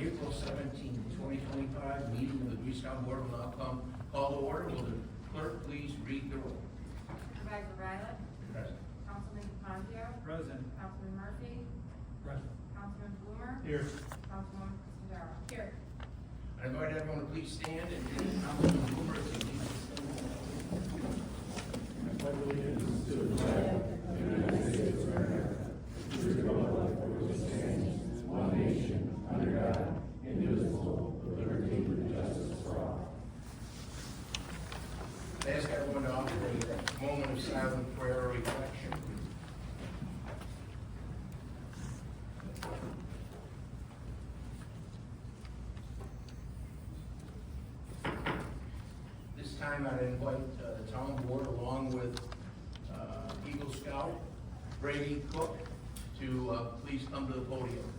April 17, 2025 meeting of the Boy Scout Board will now come call to order. Will the clerk please read the roll? Supervisor Ryland? Present. Councilman Capazio? Present. Councilman Murphy? Present. Councilman Blumer? Here. Councilwoman Sodaro? Here. I invite everyone to please stand and give Councilman Blumer his allegiance. I ask everyone to offer a moment of silent prayer or reflection. This time I'd invite the town board along with Eagle Scout Brady Cook to please come to the podium.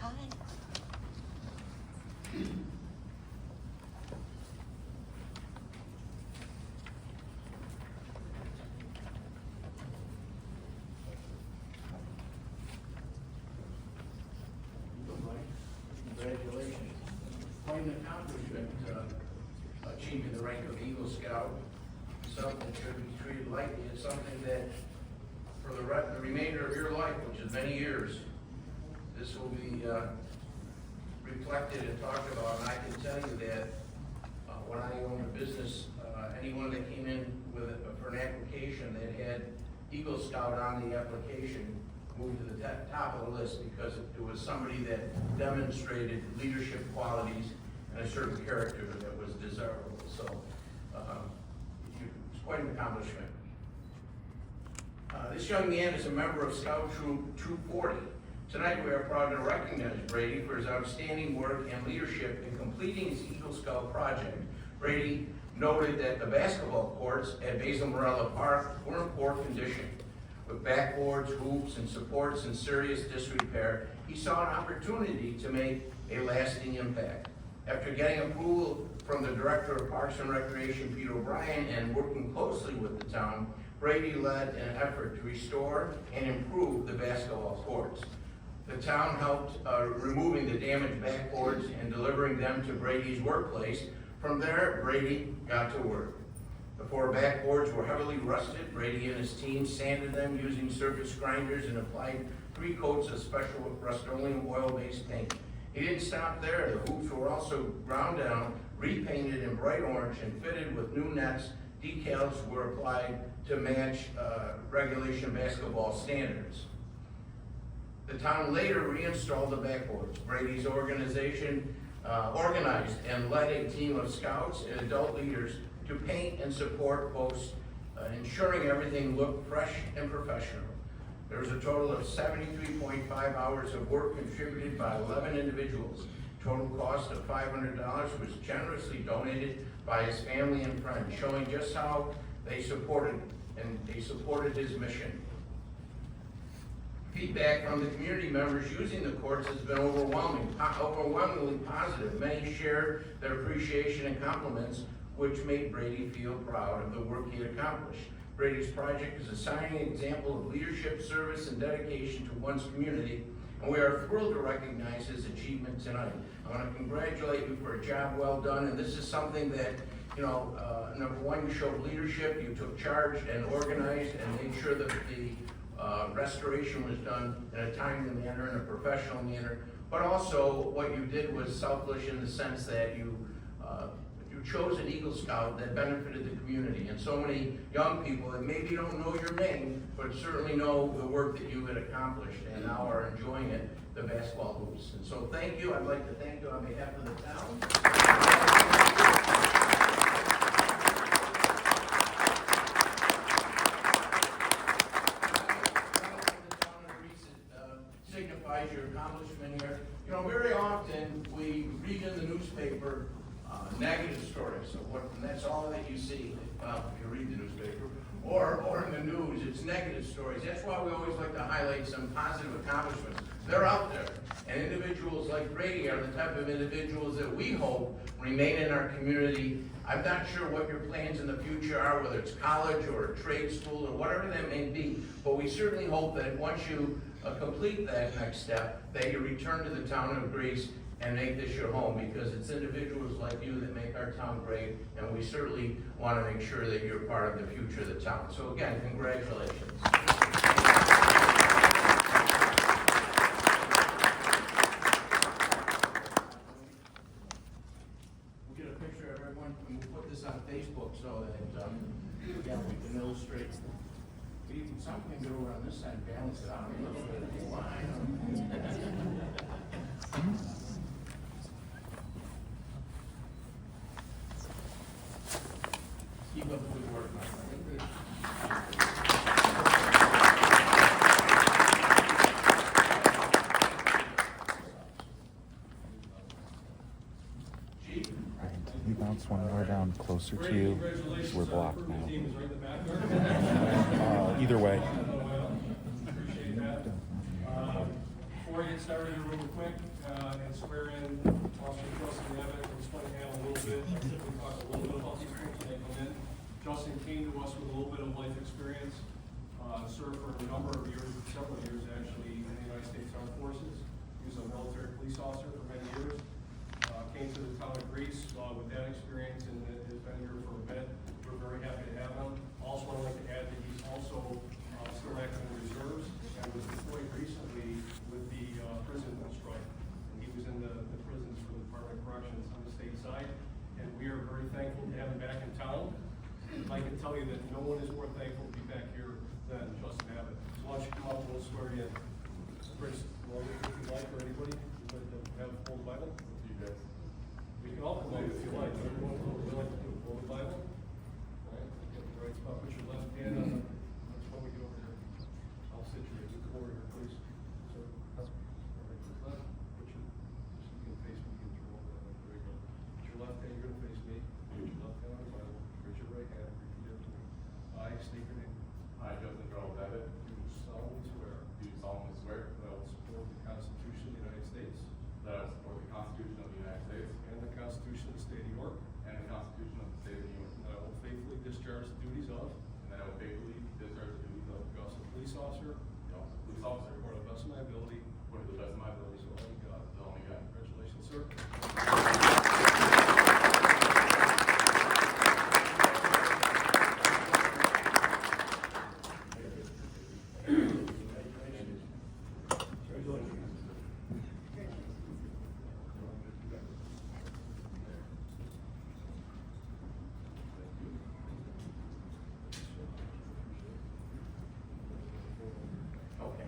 Hi. Congratulations. Quite an accomplishment, achieving the rank of Eagle Scout. Something that should be treated lightly. It's something that for the remainder of your life, which is many years, this will be reflected and talked about. And I can tell you that when I owned a business, anyone that came in for an application that had Eagle Scout on the application moved to the top of the list because it was somebody that demonstrated leadership qualities and a certain character that was desirable. So it's quite an accomplishment. This young man is a member of Scout Troop 40. Tonight we are proud to recognize Brady for his outstanding work and leadership in completing his Eagle Scout project. Brady noted that the basketball courts at Basil Morella Park were in poor condition. With backboards, hoops, and supports in serious disrepair, he saw an opportunity to make a lasting impact. After getting approval from the Director of Parks and Recreation, Pete O'Brien, and working closely with the town, Brady led an effort to restore and improve the basketball courts. The town helped removing the damaged backboards and delivering them to Brady's workplace. From there, Brady got to work. The four backboards were heavily rusted. Brady and his team sanded them using surface grinders and applied 3 coats of special Rust-Oleum oil-based paint. He didn't stop there. The hoops were also ground down, repainted in bright orange, and fitted with new nets. Decals were applied to match regulation basketball standards. The town later reinstalled the backboards. Brady's organization organized and led a team of scouts and adult leaders to paint and support posts, ensuring everything looked fresh and professional. There was a total of 73.5 hours of work contributed by 11 individuals. Total cost of $500 was generously donated by his family and friends, showing just how they supported his mission. Feedback from the community members using the courts has been overwhelmingly positive. Many shared their appreciation and compliments, which made Brady feel proud of the work he had accomplished. Brady's project is a shining example of leadership, service, and dedication to one's community, and we are thrilled to recognize his achievement tonight. I want to congratulate you for a job well done, and this is something that, number one, you showed leadership, you took charge and organized and made sure that the restoration was done in a timely manner, in a professional manner, but also what you did was selfless in the sense that you chose an Eagle Scout that benefited the community, and so many young people that maybe don't know your name, but certainly know the work that you had accomplished and now are enjoying it, the basketball hoops. And so thank you. I'd like to thank you on behalf of the town. Signifies your accomplishment here. Very often we read in the newspaper negative stories of and that's all that you see if you read the newspaper or in the news. It's negative stories. That's why we always like to highlight some positive accomplishments. They're out there, And individuals like Brady are the type of individuals that we hope remain in our community. I'm not sure what your plans in the future are, whether it's college or a trade school or whatever that may be, but we certainly hope that once you complete that next step, that you return to the town of Greece and make this your home, because it's individuals like you that make our town great, and we certainly want to make sure that you're part of the future of the town. So again, congratulations. We'll get a picture of everyone, and we'll put this on Facebook so that, yeah, we can illustrate. Something can go around this side, balance it out a little bit. Keep up the good work, my friend. Chief? You bounce one more down closer to you. We're blocked now. Either way. Appreciate that. Before I get started, real quick, and swear in Officer Justin Abbott, we'll explain him a little bit. I typically talk a little bit about these things when they come in. Justin came to us with a little bit of life experience, served for a number of years, several years actually, in the United States Armed Forces. He was a military police officer for many years. Came to the town of Greece with that experience and has been here for a bit. We're very happy to have him. Also, I'd like to add that he's also still active in reserves and was deployed recently with the prison strike. And he was in the prisons for the Department of Corrections on the state side. And we are very thankful to have him back in town. I can tell you that no one is more thankful to be back here than Justin Abbott. So why don't you come up and we'll swear you in. Chris, if you like, or anybody, you'd like to have hold the Bible? You guys. You can all come up if you like. Everyone, what would you like to do? Hold the Bible? All right, get the right spot. Put your left hand on the, that's what we get over here. I'll sit you at the corner here, please. So, all right, left. Put your, just you can face me, you can turn over that way. There you go. Put your left hand, you're gonna face me. Put your left hand on the Bible. Raise your right hand. Repeat after me. I state your name. I, Justin Charles Abbott, Do solemnly swear do solemnly swear that I will support the Constitution of the United States that I will support the Constitution of the United States and the Constitution of the State of New York, and the Constitution of the State of New York, and that I will faithfully discharge the duties of and that I will faithfully discharge the duties of the office of police officer the office of police officer according to the best of my ability. according to the best of my ability, So help me God. so help me God. Congratulations, sir. Okay.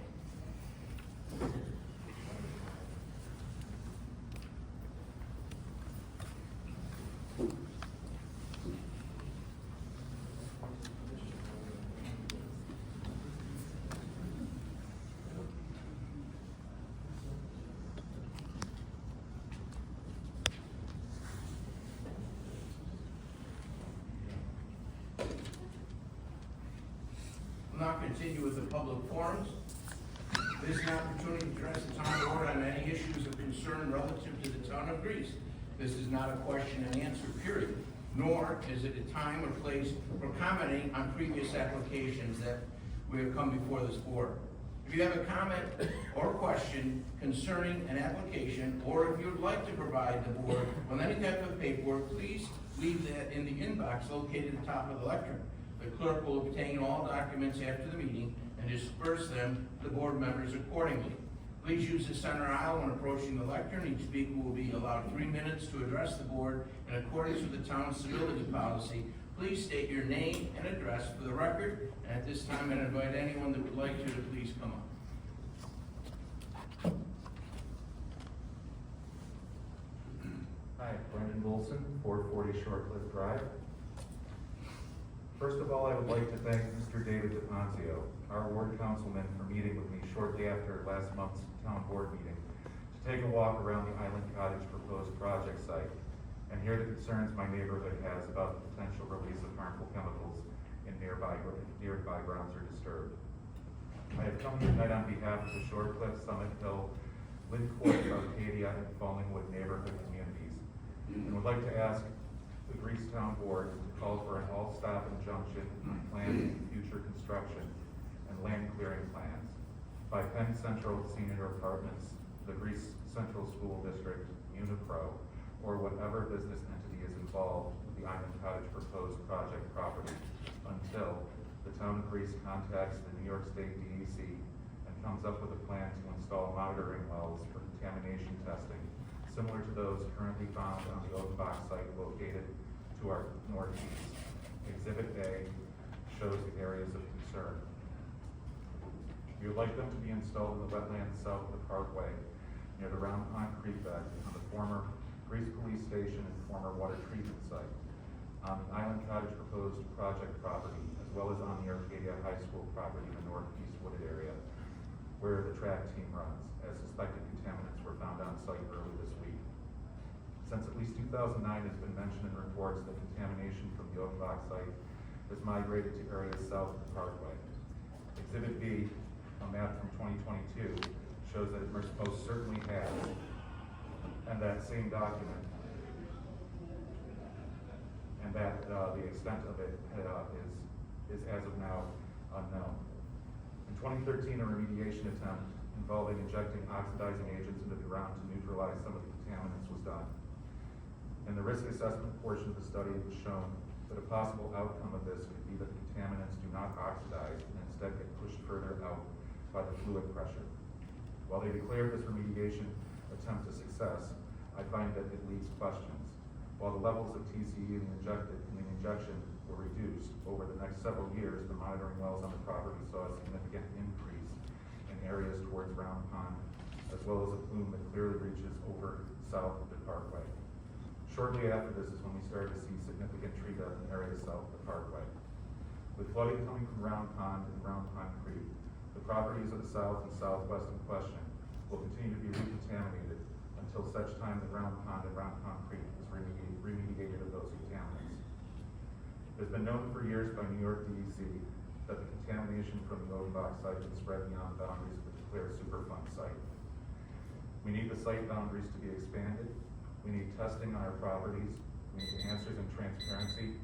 We'll now continue with the public forums. This is an opportunity to address the town board on any issues of concern relative to the town of Greece. This is not a question and answer period, nor is it a time or place for commenting on previous applications that we have come before this board. If you have a comment or question concerning an application, or if you'd like to provide the board with any type of paperwork, please leave that in the inbox located at the top of the lectern. The clerk will obtain all documents after the meeting and disperse them to the board members accordingly. Please use the center aisle when approaching the lectern. Each speaker will be allowed 3 minutes to address the board in accordance with the town's civility policy. Please state your name and address for the record. And at this time, I invite anyone that would like to please come up. Hi, Brendan Wilson, 440 Shortcliffe Drive. First of all, I would like to thank Mr. David DePonzio, our ward councilman, for meeting with me shortly after last month's town board meeting to take a walk around the Island Cottage proposed project site and hear the concerns my neighborhood has about the potential release of harmful chemicals in nearby grounds are disturbed. I have come tonight on behalf of the Shortcliffe, Summit Hill, Lindcourt, Arcadia, and Fallingwood neighborhood communities. And would like to ask the Greasetown Board to call for an all-stop injunction on planned future construction and land clearing plans by Penn Central Senior Apartments, the Greece Central School District, Unipro, or whatever business entity is involved with the Island Cottage proposed project property until the town of Greece contacts the New York State DEC and comes up with a plan to install monitoring wells for contamination testing, similar to those currently found on the Odenbach site located to our northeast. Exhibit A shows the areas of concern. We would like them to be installed in the wetlands south of the Parkway, near the Round Pond Creek bed on the former Greece Police Station and former water treatment site, on the Island Cottage proposed project property, as well as on the Arcadia High School property in the northeast wooded area, where the track team runs, as suspected contaminants were found on site early this week. Since at least 2009 has been mentioned in reports that contamination from the Odenbach site has migrated to areas south of the Parkway. Exhibit B, a map from 2022, shows that it most certainly has, and that same document, and that the extent of it is as of now unknown. In 2013, a remediation attempt involving injecting oxidizing agents into the ground to neutralize some of the contaminants was done. In the risk assessment portion of the study, it was shown that a possible outcome of this could be that the contaminants do not oxidize and instead get pushed further out by the fluid pressure. While they declared this remediation attempt a success, I find that it leaves questions. While the levels of TCE in the injection were reduced, over the next several years, the monitoring wells on the property saw a significant increase in areas towards Round Pond, as well as a plume that clearly reaches over south of the Parkway. Shortly after this is when we started to see significant tree death in areas south of the Parkway. With flooding coming from Round Pond and Round Pond Creek, the properties of the south and southwest in question will continue to be recontaminated until such time that Round Pond and Round Pond Creek is remediated of those contaminants. It has been known for years by New York DEC that the contamination from the Odenbach site can spread beyond the boundaries of the declared Superfund site. We need the site boundaries to be expanded. We need testing on our properties. We need answers and transparency.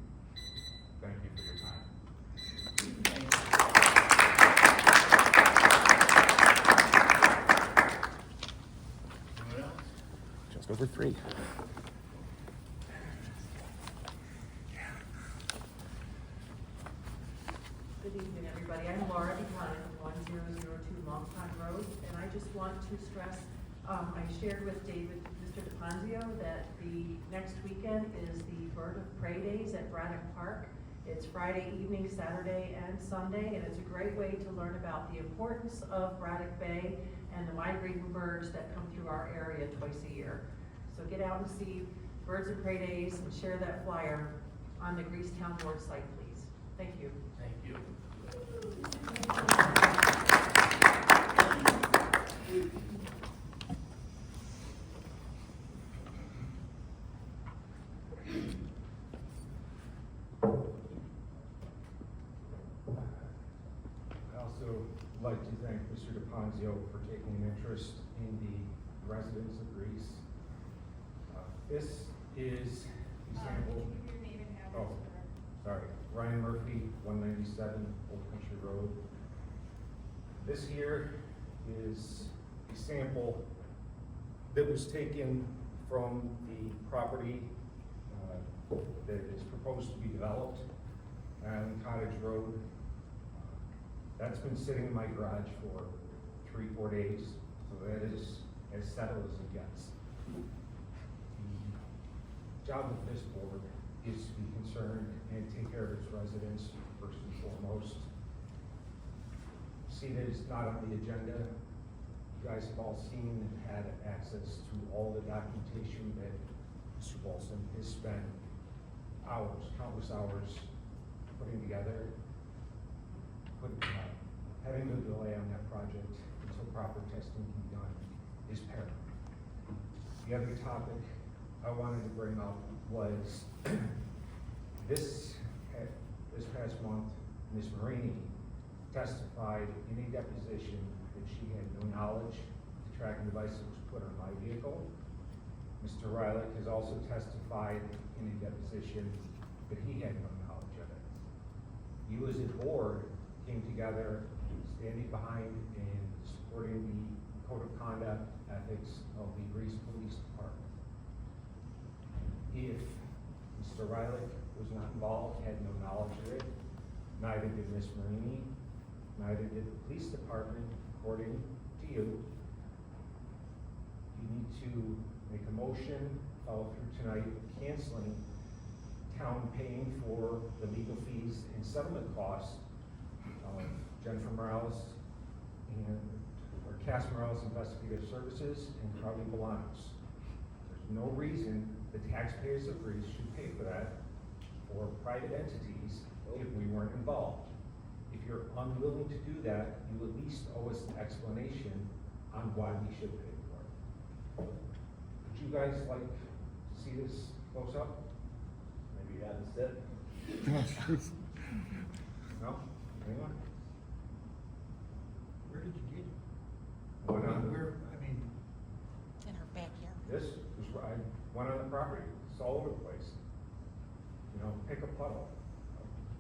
Thank you for your time. Just over 3. Good evening, everybody. I'm Laura Buchanan, 1002 Long Pond Road, and I just want to stress, I shared with Mr. DePonzio, that the next weekend is the Bird of Prey Days at Braddock Park. It's Friday evening, Saturday, and Sunday, and it's a great way to learn about the importance of Braddock Bay and the migrating birds that come through our area twice a year. So get out and see Birds of Prey Days and share that flyer on the Greasetown Board site, please. Thank you. Thank you. I also like to thank Mr. DePonzio for taking an interest in the residents of Greece. This is example. Your name and address. Oh, sorry. Ryan Murphy, 197 Old Country Road. This here is a sample that was taken from the property that is proposed to be developed on Cottage Road. That's been sitting in my garage for 3-4 days, so that is as settled as it gets. The job of this board is to be concerned and take care of its residents first and foremost. See that it's not on the agenda. You guys have all seen and had access to all the documentation that Mr. Wilson has spent hours, countless hours putting together. Having a delay on that project until proper testing can be done is paramount. The other topic I wanted to bring up was this past month, Ms. Marini testified in a deposition that she had no knowledge of the tracking device that was put on my vehicle. Mr. Rylick has also testified in a deposition that he had no knowledge of it. You as a board came together, standing behind and supporting the code of conduct ethics of the Greece Police Department. If Mr. Rylick was not involved, had no knowledge of it, neither did Ms. Marini, neither did the police department, according to you. You need to make a motion, follow through tonight, canceling town paying for the legal fees and settlement costs of Jennifer Morales or Cass Morales Investigative Services and Carly Bolanos. There's no reason the taxpayers of Greece should pay for that for private entities if we weren't involved. If you're unwilling to do that, you at least owe us an explanation on why we should pay for it. Would you guys like to see this close up? Maybe you haven't said. No? Anyone? Where did you get it? Went on, Where, I mean, In her backyard. this was where I went on the property, it's all over the place. You know, pick a puddle.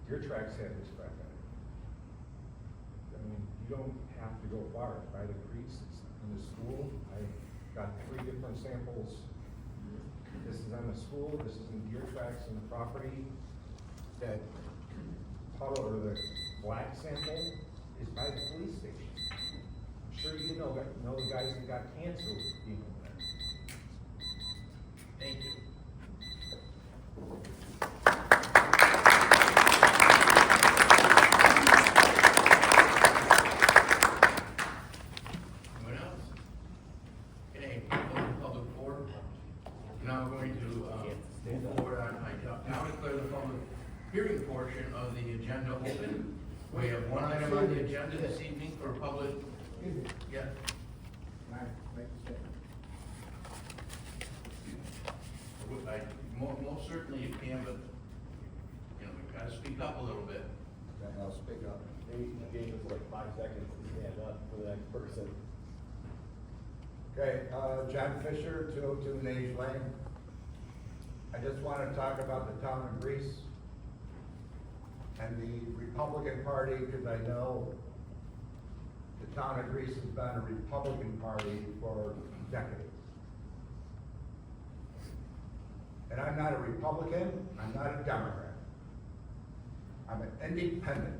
Your tracks had this crack on it. I mean, you don't have to go far, it's by the creeks, it's in the school. I got 3 different samples. This is on the school, this is in deer tracks in the property. That puddle or the black sample is by the police station. I'm sure you know the guys that got canceled being there. Thank you. Anyone else? Okay, public forum. Now we're going to move forward on, I now declare the public hearing portion of the agenda open. We have one item on the agenda this evening for public. Yeah. Most certainly you can, but, you know, we've got to speak up a little bit. I'll speak up. Maybe you gave us like 5 seconds to stand up for the next person. Okay, John Fisher, 202 Nage Lane. I just want to talk about the town of Greece and the Republican Party, because I know the town of Greece has been a Republican Party for decades. And I'm not a Republican, I'm not a Democrat. I'm an independent.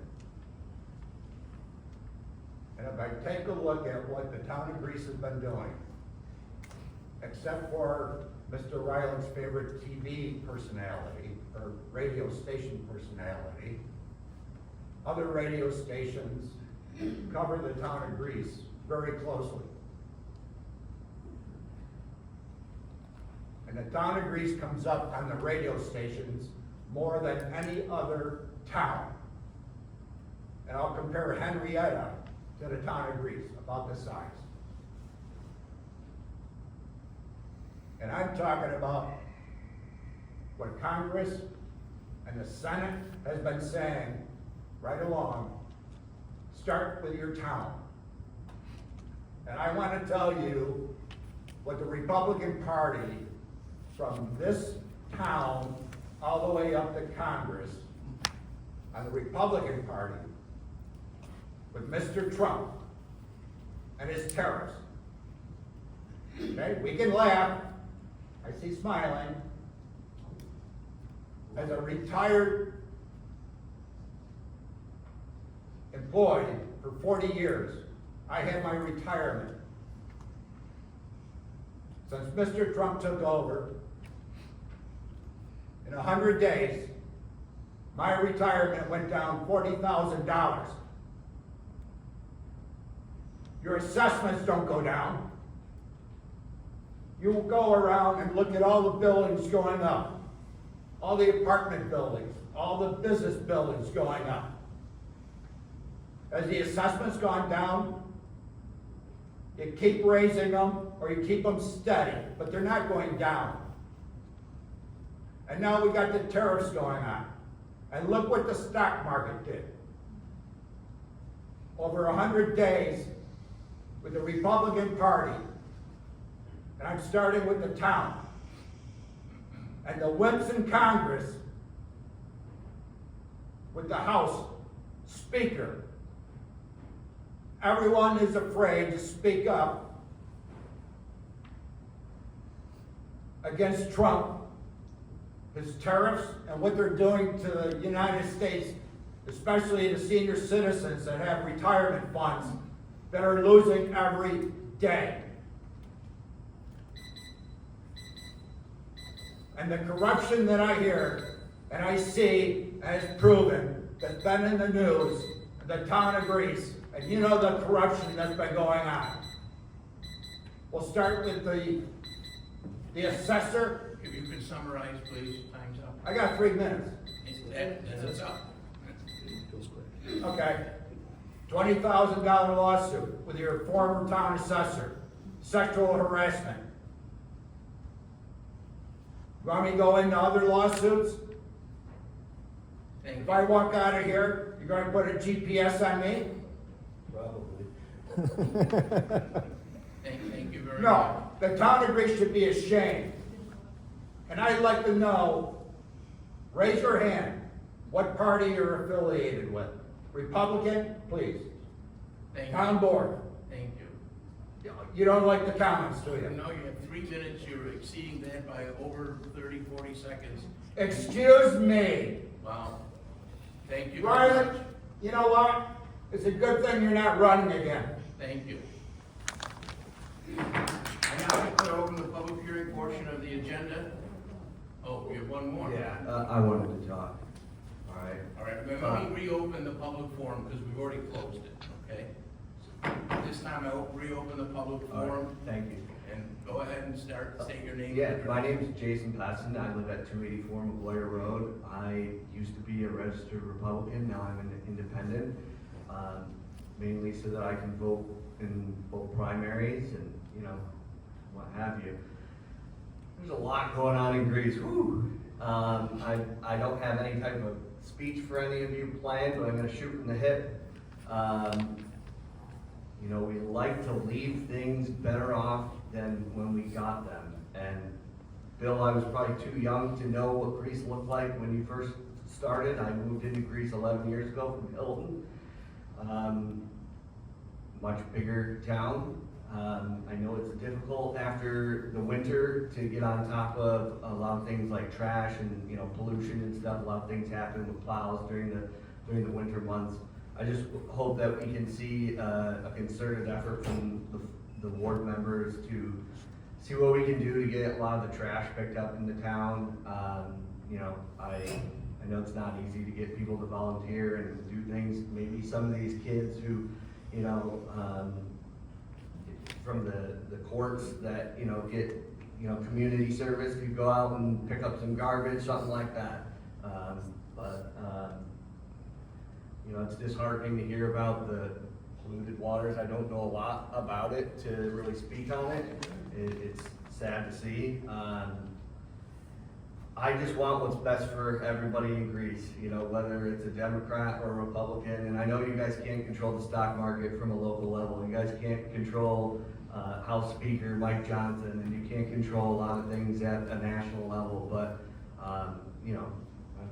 And if I take a look at what the town of Greece has been doing, except for Mr. Ryland's favorite TV personality, or radio station personality, other radio stations cover the town of Greece very closely. And the town of Greece comes up on the radio stations more than any other town. And I'll compare Henrietta to the town of Greece, about the size. And I'm talking about what Congress and the Senate has been saying right along. Start with your town. And I want to tell you what the Republican Party, from this town all the way up to Congress, on the Republican Party, with Mr. Trump and his tariffs. Okay, we can laugh. I see smiling. As a retired employee for 40 years, I had my retirement. Since Mr. Trump took over, in 100 days, my retirement went down $40,000. Your assessments don't go down. You go around and look at all the buildings going up, all the apartment buildings, all the business buildings going up. Has the assessments gone down? You keep raising them or you keep them steady, but they're not going down. And now we got the tariffs going on. And look what the stock market did. Over 100 days with the Republican Party And I'm starting with the town. And the wimps in Congress, with the House Speaker. Everyone is afraid to speak up against Trump, his tariffs, and what they're doing to the United States, especially the senior citizens that have retirement funds that are losing every day. And the corruption that I hear and I see and is proven, that's been in the news, the town agrees, and you know the corruption that's been going on. We'll start with the assessor. If you could summarize, please, time's up. I got 3 minutes. It's up. Okay. $20,000 lawsuit with your former town assessor. Sexual harassment. You want me to go into other lawsuits? Thank If you. I walk out of here, you're gonna put a GPS on me? Probably. Thank you very much. No, the town of Greece should be ashamed. And I'd like to know, raise your hand, what party you're affiliated with. Republican, please. Thank Town you. board. Thank you. You don't like the comments, do you? No, you have 3 minutes, you're exceeding that by over 30, 40 seconds. Excuse me. Wow. Thank you very Riley, much. you know what? It's a good thing you're not running again. Thank you. I now declare open the public hearing portion of the agenda. Oh, we have one more. I wanted to talk. All right. All right, then let me reopen the public forum because we've already closed it, okay? This time I'll reopen the public All right, forum thank you. and go ahead and state your name. Yeah, my name is Jason Passon. I live at 284 McGuire Road. I used to be a registered Republican. Now I'm an independent, mainly so that I can vote in both primaries and, you know, what have you. There's a lot going on in Greece. Whew. I don't have any type of speech for any of you planned, but I'm going to shoot from the hip. You know, we like to leave things better off than when we got them. And Bill, I was probably too young to know what Greece looked like when you first started. I moved into Greece 11 years ago from Hilton. Much bigger town. I know it's difficult after the winter to get on top of a lot of things like trash and, you know, pollution and stuff. A lot of things happen with plows during the winter months. I just hope that we can see a concerted effort from the ward members to see what we can do to get a lot of the trash picked up in the town. You know, I know it's not easy to get people to volunteer and do things. Maybe some of these kids who, you know, from the courts that, you know, get, you know, community service, could go out and pick up some garbage, something like that. You know, it's disheartening to hear about the polluted waters. I don't know a lot about it to really speak on it. It's sad to see. I just want what's best for everybody in Greece, you know, whether it's a Democrat or a Republican. And I know you guys can't control the stock market from a local level. You guys can't control House Speaker Mike Johnson, and you can't control a lot of things at a national level. But, you know, I'm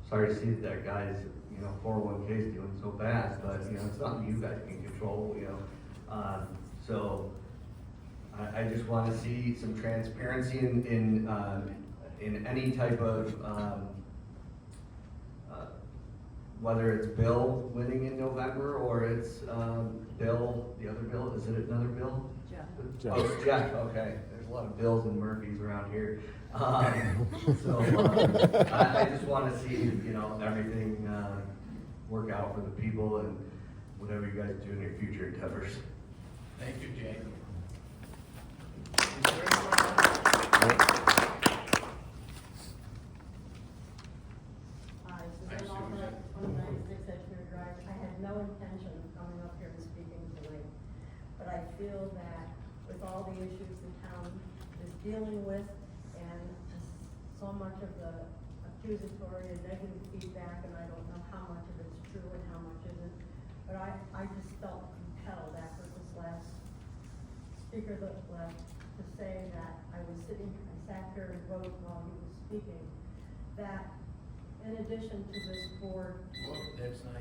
sorry to see that guy's, you know, 401k's doing so bad, but, you know, it's nothing you guys can control, you know. So I just want to see some transparency in any type of, whether it's Bill winning in November or it's Bill, the other Bill, is it another Bill? Jeff. Oh, it's Jeff, okay. There's a lot of Bills and Murphys around here. So I just want to see, you know, everything work out for the people and whatever you guys do in your future endeavors. Thank you, Jay. Is there anyone else? Hi, Hi, Suzanne Susan. Alpert, 196 Edgewood Drive. I had no intention of coming up here and speaking tonight, but I feel that with all the issues the town is dealing with and so much of the accusatory and negative feedback, and I don't know how much of it's true and how much isn't, but I just felt compelled after this last speaker that left to say that I sat here and wrote while he was speaking, that in addition to this board. Whoa, that's not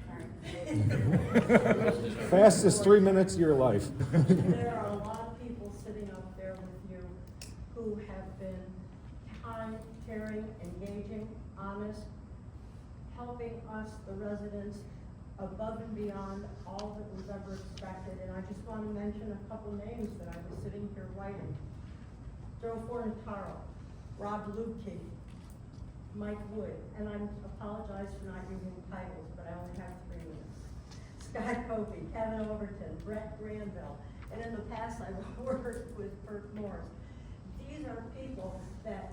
you. Fastest 3 minutes of your life. There are a lot of people sitting up there with you who have been kind, caring, engaging, honest, helping us, the residents, above and beyond all that was ever expected. And I just want to mention a couple names that I was sitting here writing. Joe Fornataro, Rob Lubke, Mike Wood, and I apologize for not using titles, but I only have 3 minutes. Scott Copey, Kevin Overton, Brett Granville, and in the past I've worked with Bert Morris. These are people that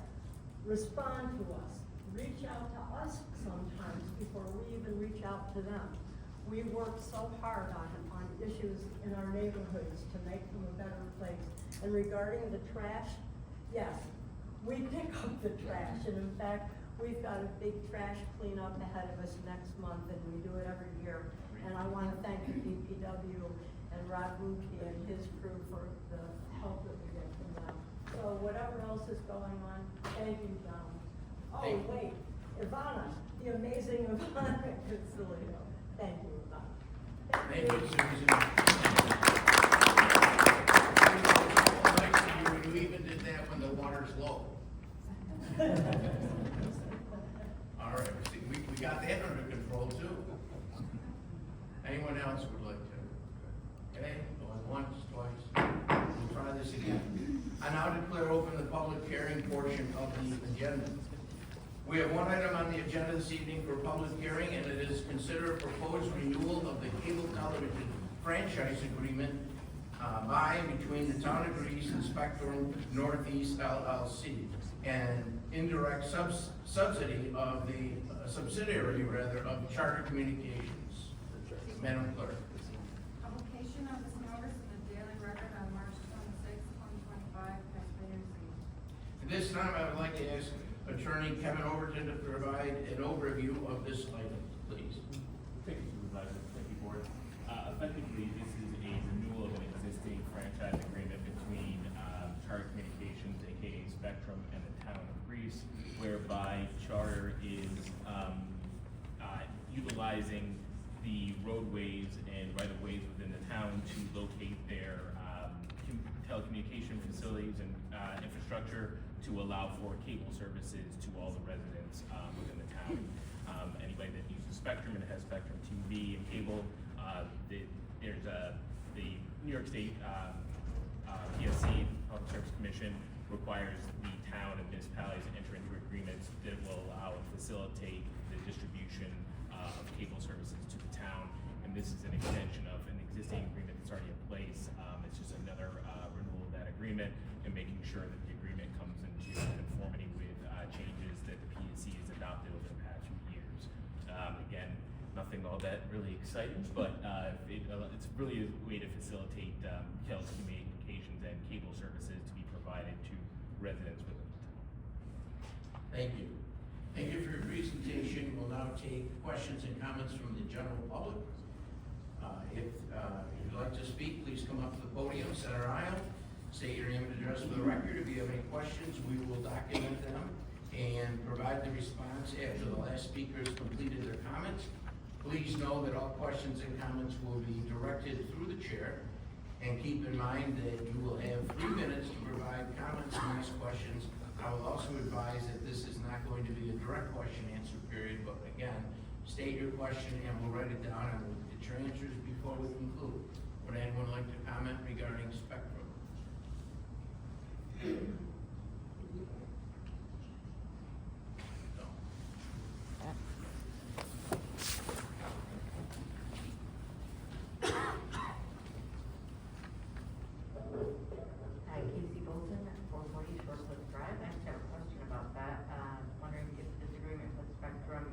respond to us, reach out to us sometimes before we even reach out to them. We work so hard on issues in our neighborhoods to make them a better place. And regarding the trash, yes, we pick up the trash, and in fact, we've got a big trash cleanup ahead of us next month, and we do it every year. And I want to thank the DPW and Rob Ruki and his crew for the help that we get from them. So whatever else is going on, thank you, John. Oh, Thank you. wait, Ivana, the amazing Ivana Consilio. Thank you, Ivana. Thank you, Susan. You even did that when the water's low. All right, we got that under control too. Anyone else would like to? Okay, going once, twice. We'll try this again. I now declare open the public hearing portion of the agenda. We have one item on the agenda this evening for public hearing, and it is consider a proposed renewal of the cable television franchise agreement by and between the Town of Greece and Spectrum Northeast LLC, and indirect subsidiary of Charter Communications. Madam Clerk. Publication of this notice in the Daily Record on March 26, 2025 has been received. At this time, I would like to ask Attorney Kevin Overton to provide an overview of this item, please. Thank you, Supervisor. Thank you, Board. Effectively, this is a renewal of an existing franchise agreement between Charter Communications, aka Spectrum, and the Town of Greece, whereby Charter is utilizing the roadways and right-of-ways within the town to locate their telecommunication facilities and infrastructure to allow for cable services to all the residents within the town. Anybody that uses Spectrum and has Spectrum TV and cable, there's the New York State PSC, Public Service Commission, requires the town and municipalities to enter into agreements that will allow and facilitate the distribution of cable services to the town. And this is an extension of an existing agreement that's already in place. It's just another renewal of that agreement and making sure that the agreement comes into conformity with changes that the PSC has adopted over the past few years. Again, nothing all that really exciting, but it's really a way to facilitate telecommunications and cable services to be provided to residents within the town. Thank you. Thank you for your presentation. We'll now take questions and comments from the general public. If you'd like to speak, please come up to the podium, center aisle, state your name and address for the record. If you have any questions, we will document them and provide the response after the last speaker has completed their comments. Please know that all questions and comments will be directed through the chair, and keep in mind that you will have 3 minutes to provide comments and ask questions. I will also advise that this is not going to be a direct question answer period, but again, state your question and we'll write it down and we'll get your answers before we conclude. Would anyone like to comment regarding Spectrum? No. Hi, Casey Bolton, 440 Shorefoot Drive. I just have a question about that. Wondering if this agreement with Spectrum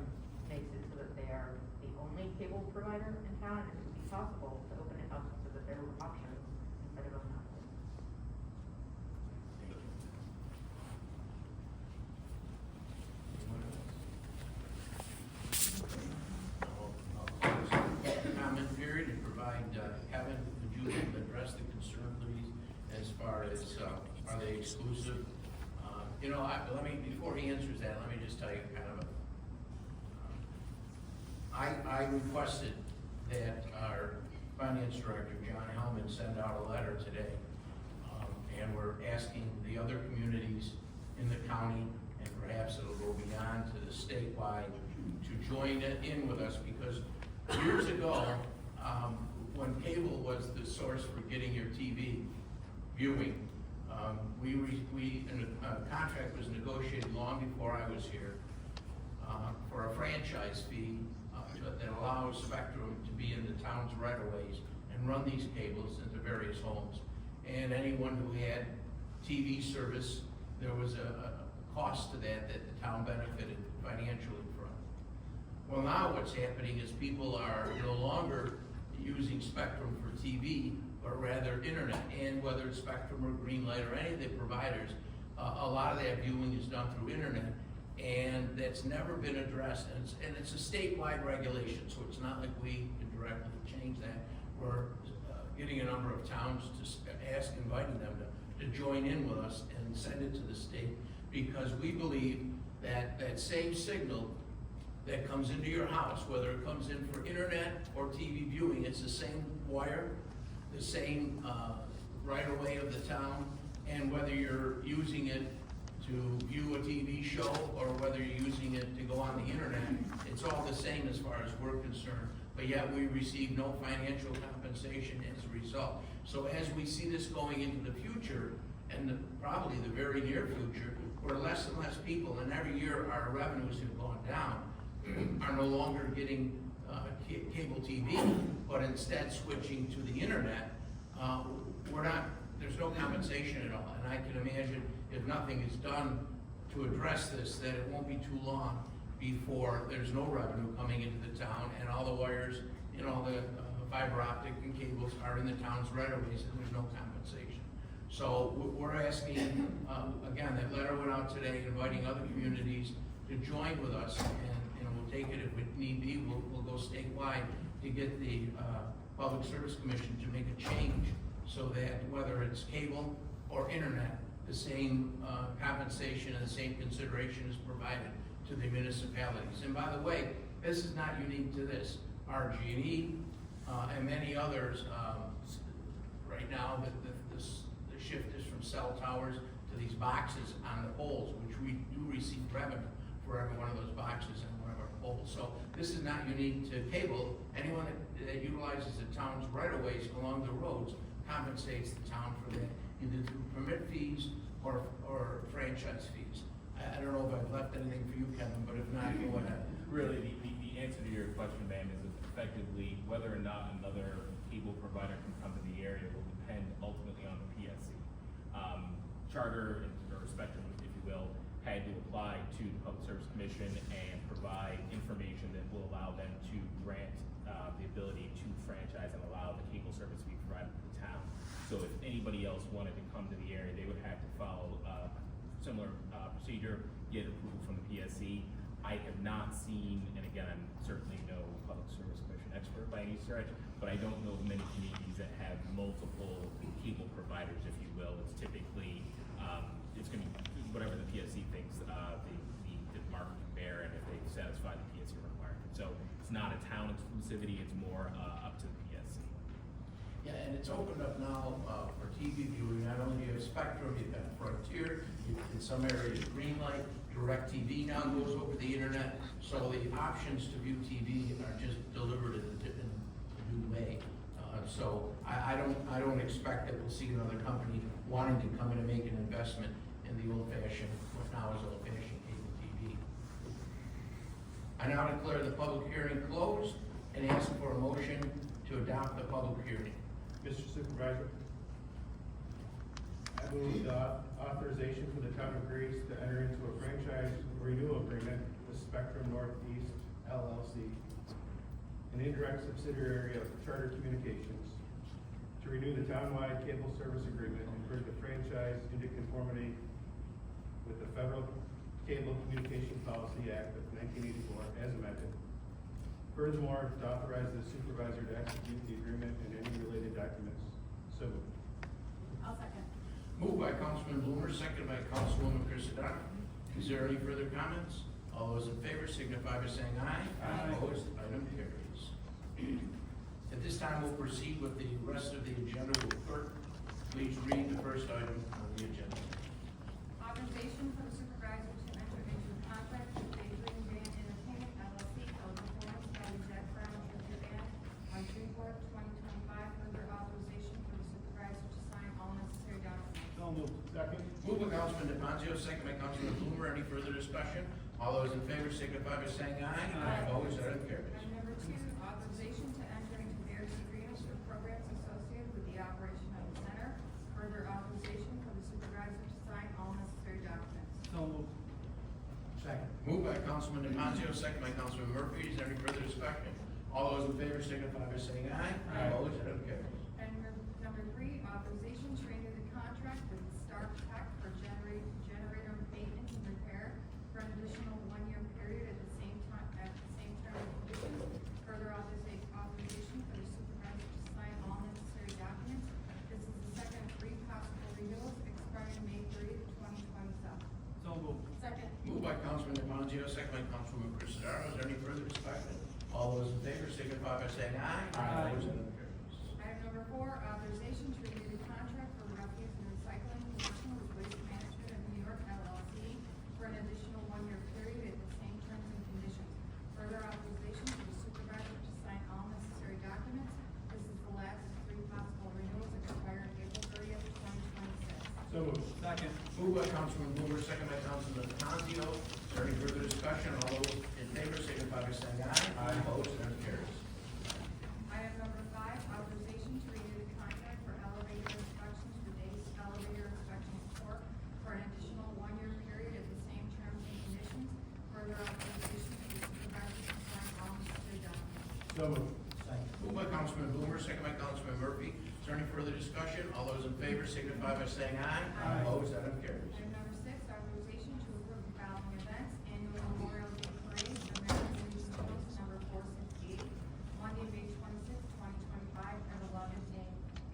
makes it so that they are the only cable provider in town, and if it would be possible to open it up so that there were options instead of a monopoly. Comment period and provide, Kevin, would you address the concern, please, as far as, are the exclusive. Before he answers that, let me just tell you kind of I requested that our finance director, John Hellman, send out a letter today. And we're asking the other communities in the county, and perhaps it'll go beyond to the statewide, to join in with us, because years ago, when cable was the source for getting your TV viewing, a contract was negotiated long before I was here, for a franchise fee, that allows Spectrum to be in the town's right-of-ways and run these cables into various homes. And anyone who had TV service, there was a cost to that the town benefited financially from. Well, now what's happening is people are no longer using Spectrum for TV, but rather internet. And whether it's Spectrum or Greenlight or any of the providers, a lot of that viewing is done through internet. And that's never been addressed, and it's a statewide regulation, so it's not like we can directly change that. We're getting a number of towns to inviting them to join in with us and send it to the state, because we believe that that same signal that comes into your house, whether it comes in for internet or TV viewing, it's the same wire, the same right-of-way of the town, and whether you're using it to view a TV show or whether you're using it to go on the internet, it's all the same as far as we're concerned, but yet we receive no financial compensation as a result. So as we see this going into the future, and probably the very near future, where less and less people, and every year our revenues have gone down, are no longer getting cable TV, but instead switching to the internet, there's no compensation at all. And I can imagine if nothing is done to address this, that it won't be too long before there's no revenue coming into the town, and all the wires and all the fiber optic and cables are in the town's right-of-ways, and there's no compensation. So we're asking, again, that letter went out today inviting other communities to join with us, and we'll take it if it need be, we'll go statewide to get the Public Service Commission to make a change so that whether it's cable or internet, the same compensation and the same consideration is provided to the municipalities. And by the way, this is not unique to this. RG&E and many others, right now, the shift is from cell towers to these boxes on the poles, which we do receive revenue for every one of those boxes and one of our poles. So this is not unique to cable. Anyone that utilizes the town's right-of-ways along the roads compensates the town for that, either through permit fees or franchise fees. I don't know if I've left anything for you, Kevin, but if not, go ahead. Really, the answer to your question, ma'am, is effectively whether or not another cable provider can come to the area will depend ultimately on the PSC. Charter, or Spectrum, if you will, had to apply to the Public Service Commission and provide information that will allow them to grant the ability to franchise and allow the cable service to be provided to the town. So if anybody else wanted to come to the area, they would have to follow a similar procedure, get approval from the PSC. I have not seen, and again, I'm certainly no Public Service Commission expert by any stretch, but I don't know of many communities that have multiple cable providers, if you will. It's typically, it's going to be whatever the PSC thinks the market can bear, and if they satisfy the PSC requirement. So it's not a town exclusivity, it's more up to the PSC. Yeah, and it's opened up now for TV viewing. Not only do you have Spectrum, you've got Frontier, in some areas Greenlight, DirecTV now goes over the internet. So the options to view TV are just delivered in a new way. So I don't expect that we'll see another company wanting to come in and make an investment in the old-fashioned, what now is old-fashioned cable TV. I now declare the public hearing closed and ask for a motion to adopt the public hearing. Mr. Supervisor, I move the authorization for the town of Grace to enter into a franchise renewal agreement with Spectrum Northeast LLC, an indirect subsidiary of Charter Communications, to renew the townwide cable service agreement and bring the franchise into conformity with the Federal Cable Communication Policy Act of 1984 as amended. Furthermore, to authorize the supervisor to execute the agreement and any related documents. So moved. I'll second. Moved by Councilman Blumer, seconded by Councilwoman Christopher. Is there any further comments? All those in favor signify by saying aye. Aye. Opposed, item carries. At this time, we'll proceed with the rest of the agenda. Will clerk please read the first item on the agenda? Authorization for the supervisor to enter into a contract with Daydream Band Entertainment LLC for the performance by the Jack Brown Junior Band on June 4th, 2025. Further authorization for the supervisor to sign all necessary documents. So moved. Second. Moved by Councilman DePonzio, second by Councilman Blumer. Any further discussion? All those in favor signify by saying aye. Aye. Opposed, item carries. Item number 2, authorization to enter into various agreements for programs associated with the operation of the center. Further authorization for the supervisor to sign all necessary documents. So moved. Second. Moved by Councilman DePonzio, second by Councilman Murphy. Is there any further discussion? All those in favor signify by saying aye. Aye. Opposed, item carries. Item number 3, authorization to renew the contract with Stark Tech for generator maintenance and repair for an additional 1-year period at the same time, at the same term and conditions. Further authorization for the supervisor to sign all necessary documents. This is the second of 3 possible renewals expiring May 30th, 2027. So moved. Second. Moved by Councilman DePonzio, second by Councilwoman Christopher. Is there any further discussion? All those in favor signify by saying aye. Aye. Opposed, item carries. Item number 4, authorization to renew the contract for refuse and recycling collection with Waste Management of New York LLC for an additional 1-year period at the same terms and conditions. Further authorization for the supervisor to sign all necessary documents. This is the last of 3 possible renewals expiring April 30th, 2026. So moved. Second. Moved by Councilman Blumer, second by Councilman DePonzio. Is there any further discussion? All those in favor signify by saying aye. Aye. Opposed, item carries. Item number 5, authorization to renew the contract for elevator inspections with Ace Elevator Inspections Corp. for an additional 1-year period at the same terms and conditions. Further authorization for the supervisor to sign all necessary documents. So moved. Moved by Councilman Blumer, second by Councilman Murphy. Is there any further discussion? All those in favor signify by saying aye. Aye. Opposed, item carries. Item number 6, authorization to approve the following events: annual Memorial Day Parade, American Legion Post number 468, Monday, May 26, 2025, at 11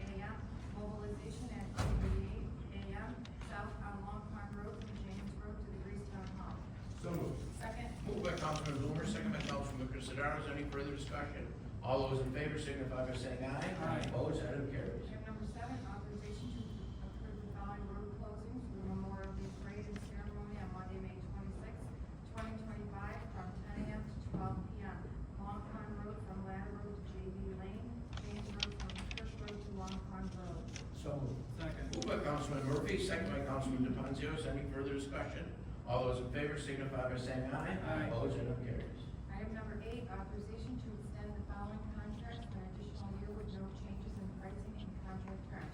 a.m. Mobilization at 8:88 a.m. south on Long Pond Road from James Road to the Greastown Hall. So moved. Second. Moved by Councilman Blumer, second by Councilman Christopher. Is there any further discussion? All those in favor signify by saying aye. Aye. Opposed, item carries. Item number 7, authorization to approve the following road closings for the Memorial Day Parade and Ceremony on Monday, May 26, 2025, from 10 a.m. to 12 p.m. Long Pond Road from Ladder Road to J.B. Lane, James Road from Kirk Road to Long Pond Road. So moved. Second. Moved by Councilman Murphy, second by Councilman DePonzio. Is there any further discussion? All those in favor signify by saying aye. Aye. Opposed, item carries. Item number 8, authorization to extend the following contracts for an additional year with no changes in pricing and contract terms.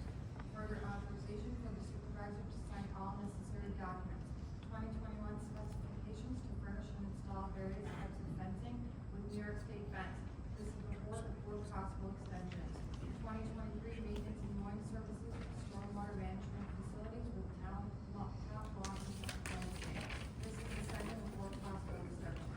Further authorization for the supervisor to sign all necessary documents. 2021 specifications to furnish and install various types of fencing with New York State fence. This is before the 4 possible extensions. 2023 maintenance and mowing services for stormwater management facilities with town law enforcement. This is the second of 4 possible extensions.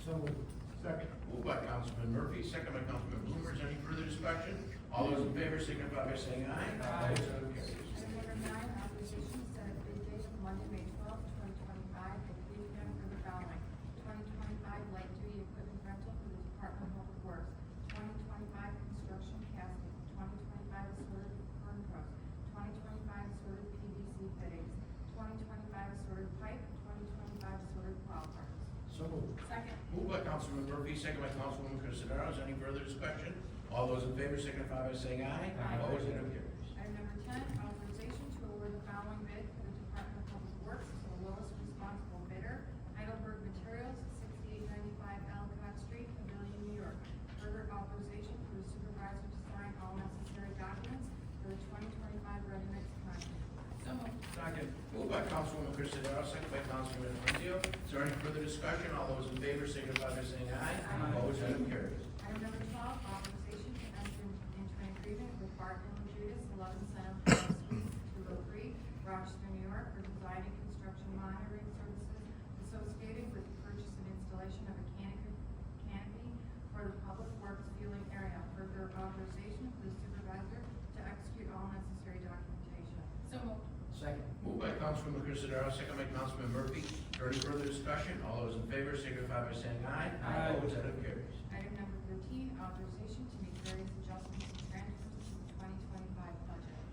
So moved. Second. Moved by Councilman Murphy, second by Councilman Blumer. Is there any further discussion? All those in favor signify by saying aye. Aye. Opposed, item carries. Item number 9, authorization to set a bid date of Monday, May 12th, 2025, at 3 p.m. for the following: 2025 light duty equipment rental for the Department of Public Works, 2025 construction casting, 2025 assorted burn trucks, 2025 assorted PVC fittings, 2025 assorted pipe, 2025 assorted plow parts. So moved. Second. Moved by Councilman Murphy, second by Councilwoman Christopher. Is there any further discussion? All those in favor signify by saying aye. Aye. Opposed, item carries. Item number 10, authorization to award the following bid for the Department of Public Works to the lowest responsible bidder, Heidelberg Materials, 6895 Alcott Street, Pavilion, New York. Further authorization for the supervisor to sign all necessary documents for the 2025 ready-mix contract. So moved. Second. Moved by Councilwoman Christopher, second by Councilman DePonzio. Is there any further discussion? All those in favor signify by saying aye. Aye. Opposed, item carries. Item number 12, authorization to enter into an agreement with Barton and Judas, 11 Center Place Suites, 203, Rochester, New York, for design and construction monitoring services associated with the purchase and installation of a canopy for the public works fueling area. Further authorization for the supervisor to execute all necessary documentation. So moved. Second. Moved by Councilman Considero, second by Councilman Murphy. Is there any further discussion? All those in favor signify by saying aye. Aye. Opposed, item carries. Item number 13, authorization to make various adjustments and transfers to the 2025 budget.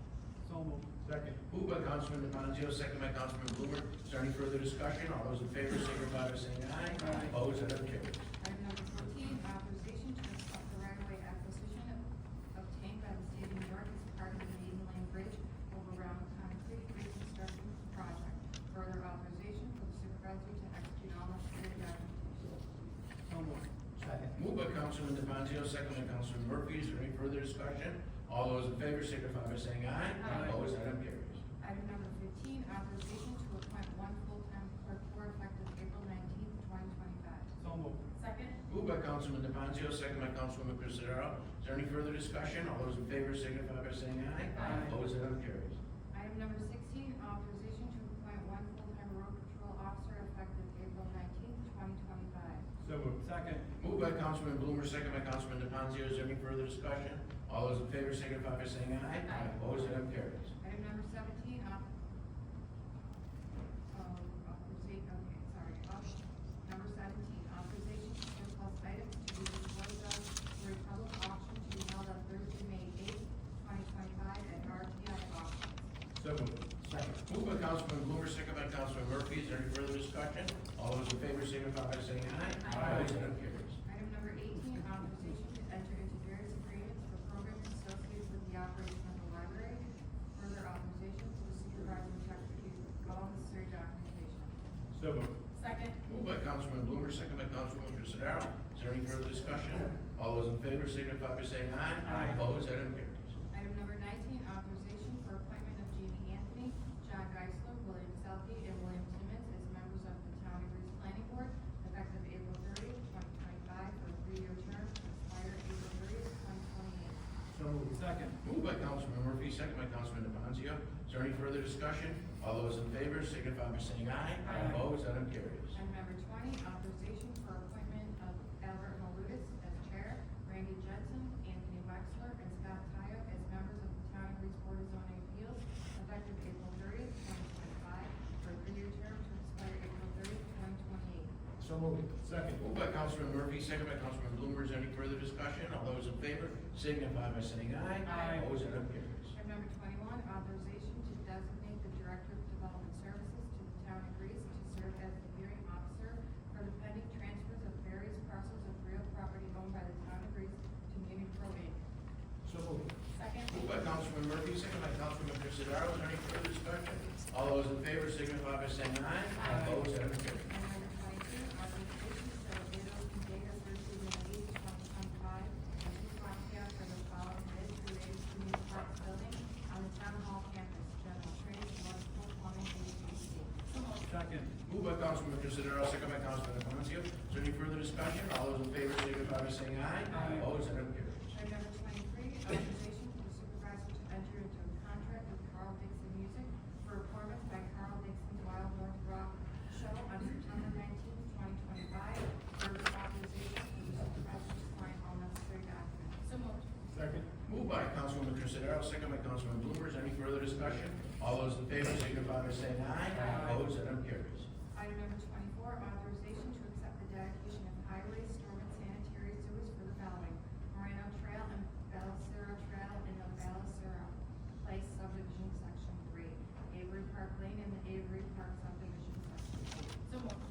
So moved. Second. Moved by Councilman DePanzio, second by Councilman Blumer. Is there any further discussion? All those in favor signify by saying aye. Aye. Opposed, item carries. Item number 14, authorization to accept the right-of-way acquisition obtained by the state of New York as part of the Maiden Lane Bridge over Round Concrete reconstruction project. Further authorization for the supervisor to execute all necessary documentation. So moved. Second. Moved by Councilman DePanzio, second by Councilman Murphy. Is there any further discussion? All those in favor signify by saying aye. Aye. Opposed, item carries. Item number 15, authorization to appoint one full-time clerk for effective April 19th, 2025. So moved. Second. Moved by Councilman DePanzio, second by Councilwoman Considero. Is there any further discussion? All those in favor signify by saying aye. Aye. Opposed, item carries. Item number 16, authorization to appoint one full-time road patrol officer effective April 19th, 2025. So moved. Second. Moved by Councilman Blumer, second by Councilman DePanzio. Is there any further discussion? All those in favor signify by saying aye. Aye. Opposed, item carries. Item number 17, number 17, authorization to surplus items to be disposed of for a public auction to be held on Thursday, May 8th, 2025 at RTI Auctions. So moved. Second. Moved by Councilman Blumer, second by Councilman Murphy. Is there any further discussion? All those in favor signify by saying aye. Aye. Opposed, item carries. Item number 18, authorization to enter into various agreements for programs associated with the operation of the library. Further authorization for the supervisor to execute all necessary documentation. So moved. Second. Moved by Councilman Blumer, second by Councilwoman Considero. Is there any further discussion? All those in favor signify by saying aye. Aye. Opposed, item carries. Item number 19, authorization for appointment of Jamie Anthony, John Geisler, William Selke, and William Timmons as members of the Town of Greece Planning Board, effective April 30th, 2025, for a 3-year term to expire April 30th, 2028. So moved. Second. Moved by Councilman Murphy, second by Councilman DePanzio. Is there any further discussion? All those in favor signify by saying aye. Aye. Opposed, item carries. Item number 20, authorization for appointment of Albert Malutis as chair, Randy Jensen, Anthony Wexler, and Scott Tayo as members of the Town of Greece Board of Zoning Appeals, effective April 30th, 2025, for a 3-year term to expire April 30th, 2028. So moved. Second. Moved by Councilman Murphy, second by Councilman Blumer. Is there any further discussion? All those in favor signify by saying aye. Aye. Opposed, item carries. Item number 21, authorization to designate the Director of Development Services to the Town of Greece to serve as the hearing officer for the pending transfers of various parcels of real property owned by the Town of Greece to Muni Probate. So moved. Second. Moved by Councilman Murphy, second by Councilman Considero. Is there any further discussion? All those in favor signify by saying aye. Aye. Opposed, item carries. Item number 22, authorization to set a bid opening date of Thursday, May 8th, 2025, at 2 Swampscott for the following bids related to the Parks Building on the Town Hall campus, general trade, electrical, plumbing, HVAC. Second. Moved by Councilman Considero, second by Councilman DePanzio. Is there any further discussion? All those in favor signify by saying aye. Aye. Opposed, item carries. Item number 23, authorization for the supervisor to enter into a contract with Carl Dixon Music for a performance by Carl Dixon's Wild North Rock Show on September 19th, 2025. Further authorization for the supervisor to sign all necessary documents. So moved. Second. Moved by Councilwoman Considero, second by Councilman Blumer. Is there any further discussion? All those in favor signify by saying aye. Aye. Opposed, item carries. Item number 24, authorization to accept the dedication of highway, storm, and sanitary sewers for the following: Moreno Trail and Belisara Trail in the Belisara Place subdivision, section 3, Avery Park Lane in the Avery Park subdivision, section 2. So moved.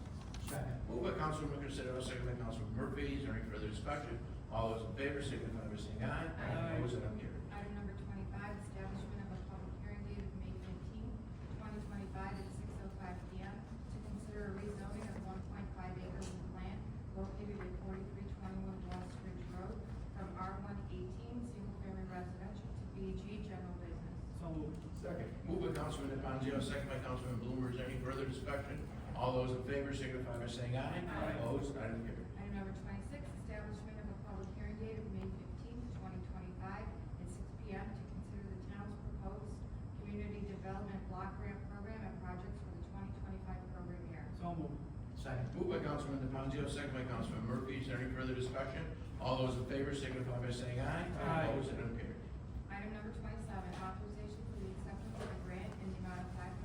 Second. Moved by Councilwoman Considero, second by Councilman Murphy. Is there any further discussion? All those in favor signify by saying aye. Aye. Opposed, item carries. Item number 25, establishment of a public hearing date of May 15th, 2025 at 6:05 PM to consider a rezoning of 1.5 acres of land located at 4321 West Ridge Road from R118 single family residential to BG general business. So moved. Second. Moved by Councilman DePanzio, second by Councilman Blumer. Is there any further discussion? All those in favor signify by saying aye. Aye. Opposed, item carries. Item number 26, establishment of a public hearing date of May 15th, 2025 at 6 PM to consider the town's proposed community development block grant program and projects for the 2025 program year. So moved. Second. Moved by Councilman DePanzio, second by Councilman Murphy. Is there any further discussion? All those in favor signify by saying aye. Aye. Opposed, item carries. Item number 27, authorization for the acceptance of a grant in the amount of $5,000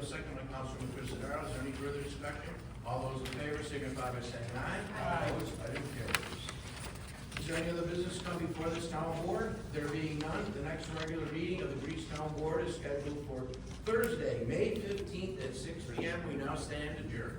DePonzio, second by Councilman Christopher. Is there any further discussion? All those in favor signify by saying aye. Aye. Opposed? Item carries. Is there any other business come before this town board? There being none, the next regular meeting of the Greece Town Board is scheduled for Thursday, May 15th at 6 p.m. We now stand adjourned.